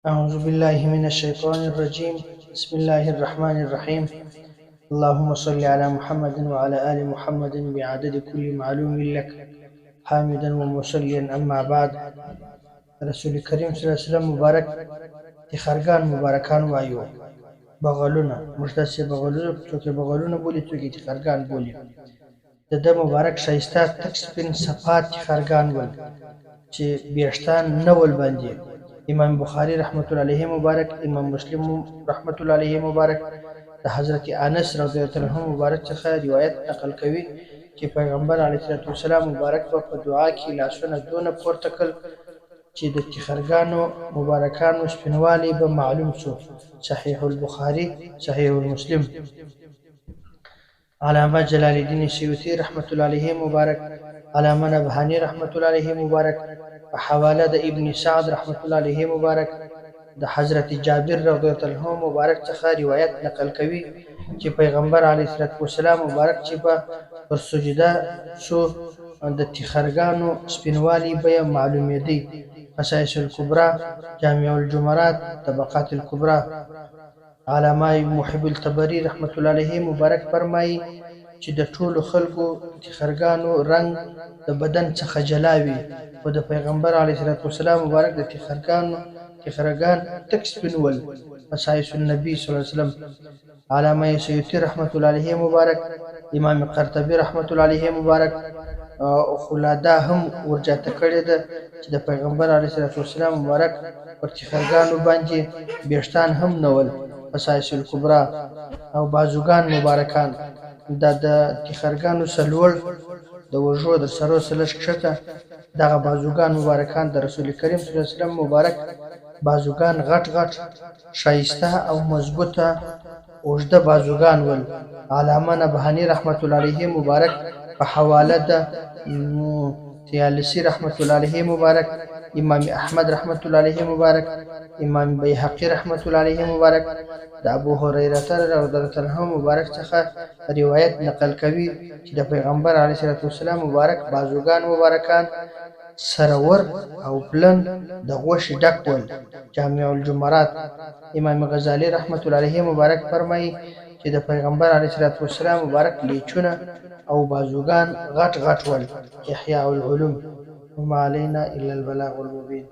أعوذ بالله من الشيطان الرجيم. بسم الله الرحمن الرحيم. اللهم صل على محمد وعلى آل محمد بعدد كل معلوم لك حامدا ومصليا. أما بعد، رسول کریم صلی الله علیه وسلم مبارک تخرگان مبارکان وایو بغلونه مشتسي بغلونه څوک بغلونه بولی څوک تخرگان بولی. د مبارک شایسته تک سپین صفات تخرگان ول چې بیشتان نول باندې امام بخاری رحمت الله علیه مبارک، امام مسلم رحمت الله علیه مبارک د حضرت انس رضی الله عنه مبارک څخه روایت نقل کوي چې پیغمبر علیه السلام مبارک په دعا کې لاسونه دونه پورته کړ چې د تخرګانو مبارکانو سپینوالی به معلوم شو. صحیح البخاری، صحیح المسلم. علامه جلال الدین سیوطی رحمت الله علیه مبارک، علامه نبهانی رحمت الله علیه مبارک په حواله د ابن سعد رحمت الله علیه مبارک د حضرت جابر رضی الله عنه مبارک څخه روایت نقل کوي چې پیغمبر علیه السلام مبارک چې پر سجده شو د تخرګانو سپینوالی به معلومېدی. خصائص الکبرى، جامع الجمرات، طبقات الکبرى. علامه محب الطبري رحمت الله علیه مبارک فرمایي چې د ټولو خلکو تخرګانو رنگ د بدن څخه جلاوي او د پیغمبر علیه السلام مبارک د تخرګان تک سپینول. خصائص النبي صلی الله علیه وسلم. علامه سیوطی رحمت الله علیه مبارک، امام قرطبی رحمت الله علیه مبارک او خلادا هم ورجاته کړی ده چې د پیغمبر علیه السلام مبارک پر تخرګانو باندې بیشتان هم نول. خصائص الکبرى او بازوګان مبارکان د تخرګانو سلول د وژو د سرو سلش کښته دغه بازوګان مبارکان د رسول کریم صلی الله علیه وسلم مبارک بازوګان غټ غټ شایسته او مضبوطه اوږده بازوګان ول. علامه نبهانی رحمت الله علیه مبارک په حواله د طیالسی رحمت الله علیه مبارک، امام احمد رحمت الله علیه مبارک، امام بیهقی رحمت الله علیه مبارک د ابو هریره رضی الله عنه مبارک څخه روایت نقل کوي چې د پیغمبر علیه السلام مبارک بازوګان مبارکان سرور او پلن د غوښې ډک ول. جامع الجمرات. امام غزالی رحمت الله علیه مبارک فرمایي چې د پیغمبر علیه السلام مبارک لیچونه او بازوګان غټ غټ ول. احیاء العلوم. وما علينا الا البلاغ المبين.